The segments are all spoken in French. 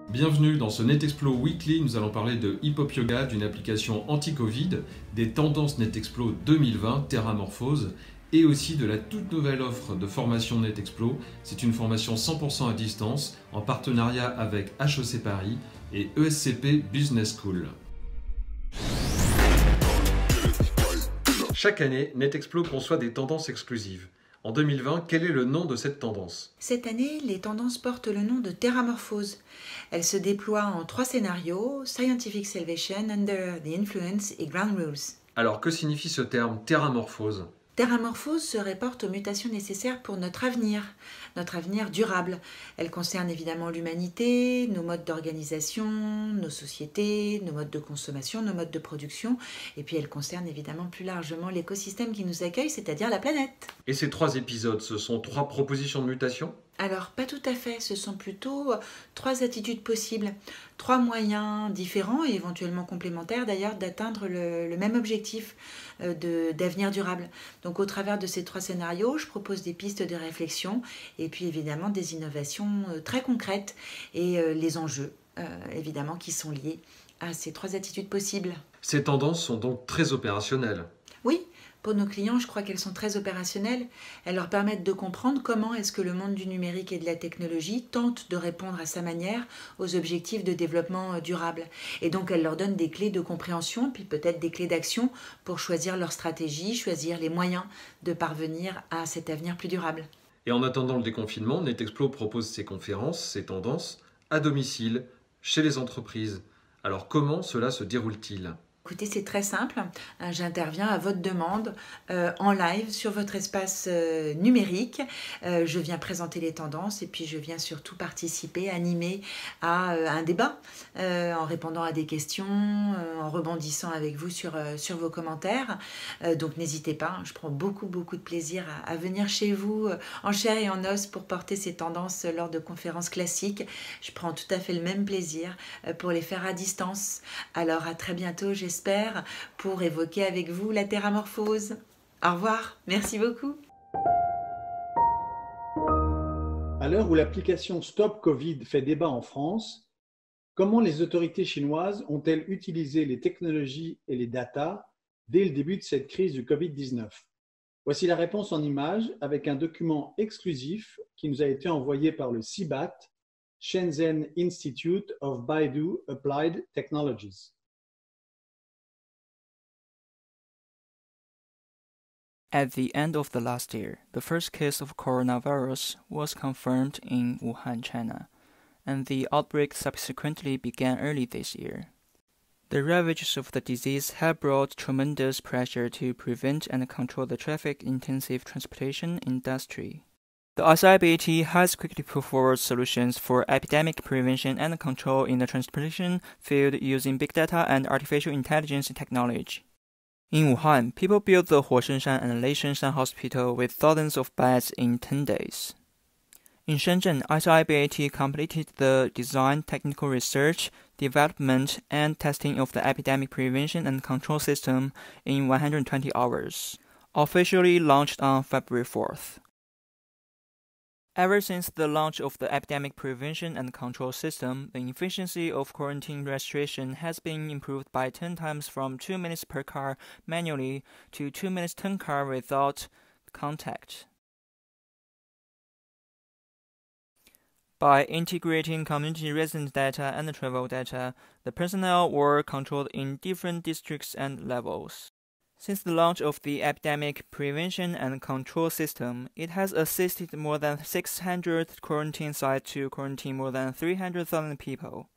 Bienvenue dans ce NetExplo Weekly, nous allons parler de Hip Hop Yoga, d'une application anti-Covid, des tendances NetExplo 2020, Terramorphose, et aussi de la toute nouvelle offre de formation NetExplo. C'est une formation 100% à distance, en partenariat avec HEC Paris et ESCP Business School. Chaque année, NetExplo conçoit des tendances exclusives. En 2020, quel est le nom de cette tendance? Cette année, les tendances portent le nom de Terramorphose. Elle se déploie en 3 scénarios, Scientific Salvation, Under the Influence et Ground Rules. Alors que signifie ce terme Terramorphose? Terramorphose se reporte aux mutations nécessaires pour notre avenir durable. Elle concerne évidemment l'humanité, nos modes d'organisation, nos sociétés, nos modes de consommation, nos modes de production, et puis elle concerne évidemment plus largement l'écosystème qui nous accueille, c'est-à-dire la planète. Et ces 3 épisodes, ce sont 3 propositions de mutation? Alors, pas tout à fait, ce sont plutôt 3 attitudes possibles, 3 moyens différents et éventuellement complémentaires d'ailleurs d'atteindre le même objectif d'avenir durable. Donc au travers de ces 3 scénarios, je propose des pistes de réflexion et puis évidemment des innovations très concrètes et les enjeux évidemment qui sont liés à ces 3 attitudes possibles. Ces tendances sont donc très opérationnelles. Oui. Pour nos clients, je crois qu'elles sont très opérationnelles. Elles leur permettent de comprendre comment est-ce que le monde du numérique et de la technologie tente de répondre à sa manière aux objectifs de développement durable. Et donc, elles leur donnent des clés de compréhension, puis peut-être des clés d'action pour choisir leur stratégie, choisir les moyens de parvenir à cet avenir plus durable. Et en attendant le déconfinement, NetExplo propose ses conférences, ses tendances, à domicile, chez les entreprises. Alors comment cela se déroule-t-il ? Écoutez, c'est très simple. J'interviens à votre demande en live sur votre espace numérique. Je viens présenter les tendances et puis je viens surtout participer, animer à un débat en répondant à des questions, en rebondissant avec vous sur vos commentaires. Donc n'hésitez pas, je prends beaucoup de plaisir à venir chez vous en chair et en os pour porter ces tendances lors de conférences classiques. Je prends tout à fait le même plaisir pour les faire à distance. Alors à très bientôt, j'espère, pour évoquer avec vous la terramorphose. Au revoir, merci beaucoup. À l'heure où l'application Stop Covid fait débat en France, comment les autorités chinoises ont-elles utilisé les technologies et les data dès le début de cette crise du Covid-19? Voici la réponse en images avec un document exclusif qui nous a été envoyé par le CIBAT, Shenzhen Institute of Baidu Applied Technologies. At the end of the last year, the first case of coronavirus was confirmed in Wuhan, China, and the outbreak subsequently began early this year. The ravages of the disease have brought tremendous pressure to prevent and control the traffic-intensive transportation industry. The ICIBAT has quickly put forward solutions for epidemic prevention and control in the transportation field using big data and artificial intelligence technology. In Wuhan, people built the Huoshenshan and Leishenshan Hospital with thousands of beds in 10 days. In Shenzhen, ICIBAT completed the design, technical research, development, and testing of the epidemic prevention and control system in 120 hours, officially launched on February 4th. Ever since the launch of the epidemic prevention and control system, the efficiency of quarantine restoration has been improved by 10 times from 2 minutes per car manually to 2 minutes 10 car without contact. By integrating community resident data and travel data, the personnel were controlled in different districts and levels. Since the launch of the epidemic prevention and control system, it has assisted more than 600 quarantine sites to quarantine more than 300,000 people.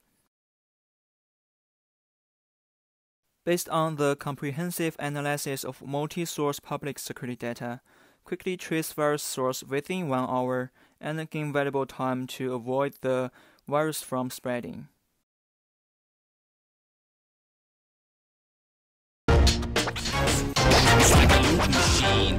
Based on the comprehensive analysis of multi-source public security data, quickly trace virus source within 1 hour and gain valuable time to avoid the virus from spreading.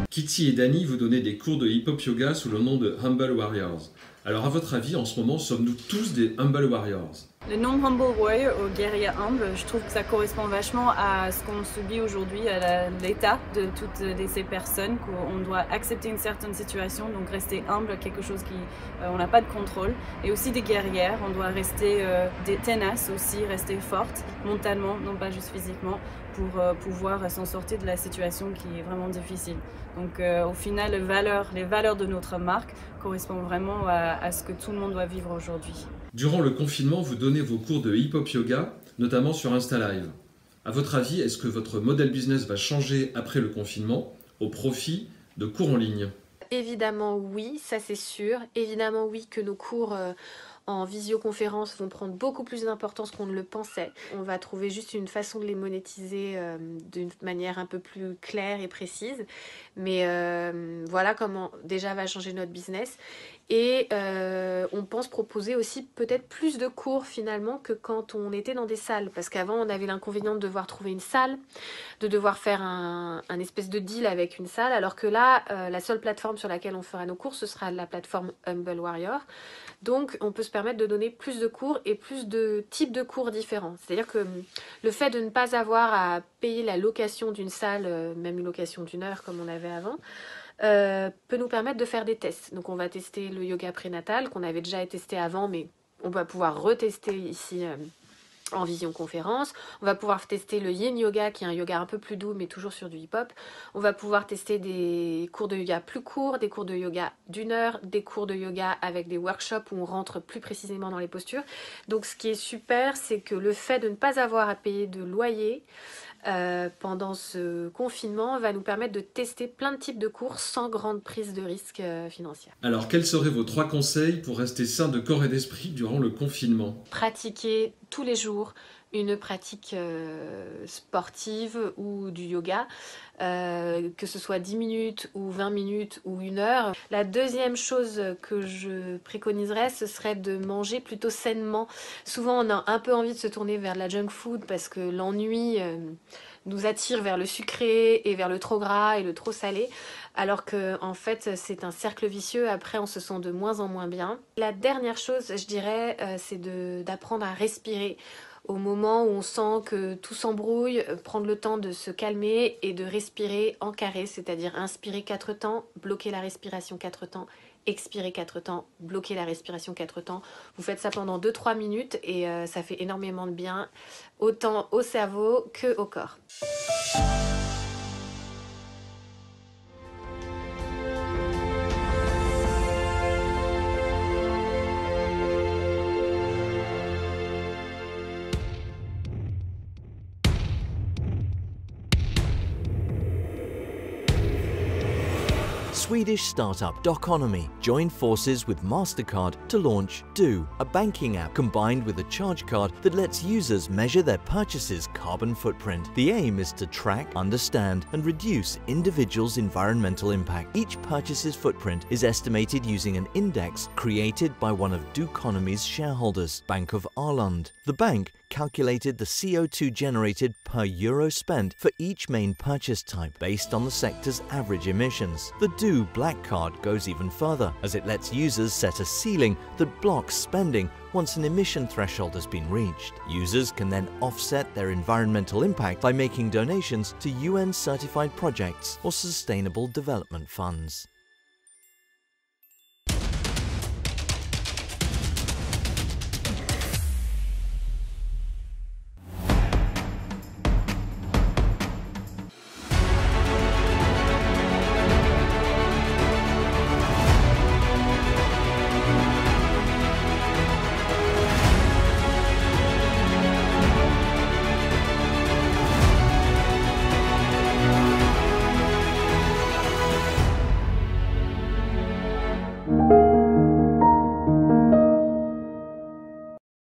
Kitty et Danny vous donnez des cours de hip-hop yoga sous le nom de Humble Warriors. Alors à votre avis, en ce moment, sommes-nous tous des Humble Warriors? Le nom Humble Warrior, au guerrier humble, je trouve que ça correspond vachement à ce qu'on subit aujourd'hui, à l'état de toutes ces personnes, qu'on doit accepter une certaine situation, donc rester humble, quelque chose on n'a pas de contrôle. Et aussi des guerrières, on doit rester tenaces aussi, rester fortes, mentalement, non pas juste physiquement, pour pouvoir s'en sortir de la situation qui est vraiment difficile. Donc au final, les valeurs de notre marque correspondent vraiment à ce que tout le monde doit vivre aujourd'hui. Durant le confinement, vous donnez vos cours de hip-hop yoga, notamment sur Insta Live. À votre avis, est-ce que votre modèle business va changer après le confinement au profit de cours en ligne? Évidemment oui, ça c'est sûr. Évidemment oui que nos cours en visioconférence vont prendre beaucoup plus d'importance qu'on ne le pensait. On va trouver juste une façon de les monétiser d'une manière un peu plus claire et précise. Mais voilà comment déjà va changer notre business. Et on pense proposer aussi peut-être plus de cours finalement que quand on était dans des salles. Parce qu'avant on avait l'inconvénient de devoir trouver une salle, de devoir faire un espèce de deal avec une salle. Alors que là, la seule plateforme sur laquelle on fera nos cours, ce sera la plateforme Humble Warrior. Donc on peut se permettre de donner plus de cours et plus de types de cours différents. C'est-à-dire que le fait de ne pas avoir à payer la location d'une salle, même une location d'une heure comme on avait avant, peut nous permettre de faire des tests. Donc on va tester le yoga prénatal qu'on avait déjà testé avant, mais on va pouvoir retester ici en visioconférence. On va pouvoir tester le yin yoga qui est un yoga un peu plus doux mais toujours sur du hip-hop. On va pouvoir tester des cours de yoga plus courts, des cours de yoga d'1 heure, des cours de yoga avec des workshops où on rentre plus précisément dans les postures. Donc ce qui est super, c'est que le fait de ne pas avoir à payer de loyer pendant ce confinement va nous permettre de tester plein de types de cours sans grande prise de risque financière. Alors, quels seraient vos 3 conseils pour rester sain de corps et d'esprit durant le confinement? Pratiquer tous les jours une pratique sportive ou du yoga, que ce soit 10 minutes ou 20 minutes ou 1 heure. La deuxième chose que je préconiserais, ce serait de manger plutôt sainement. Souvent, on a un peu envie de se tourner vers la junk food parce que l'ennui nous attire vers le sucré et vers le trop gras et le trop salé, alors que en fait c'est un cercle vicieux. Après on se sent de moins en moins bien. La dernière chose, je dirais, c'est d'apprendre à respirer. Au moment où on sent que tout s'embrouille, prendre le temps de se calmer et de respirer en carré, c'est-à-dire inspirer 4 temps, bloquer la respiration 4 temps, expirer 4 temps, bloquer la respiration 4 temps. Vous faites ça pendant 2-3 minutes et ça fait énormément de bien, autant au cerveau que au corps. Swedish startup Doconomy joined forces with MasterCard to launch Do, a banking app combined with a charge card that lets users measure their purchases' carbon footprint. The aim is to track, understand and reduce individuals' environmental impact. Each purchase's footprint is estimated using an index created by one of Doconomy's shareholders, Bank of Åland. The bank calculated the CO2 generated per euro spent for each main purchase type based on the sector's average emissions. The Do Black Card goes even further, as it lets users set a ceiling that blocks spending once an emission threshold has been reached. Users can then offset their environmental impact by making donations to UN-certified projects or sustainable development funds. you.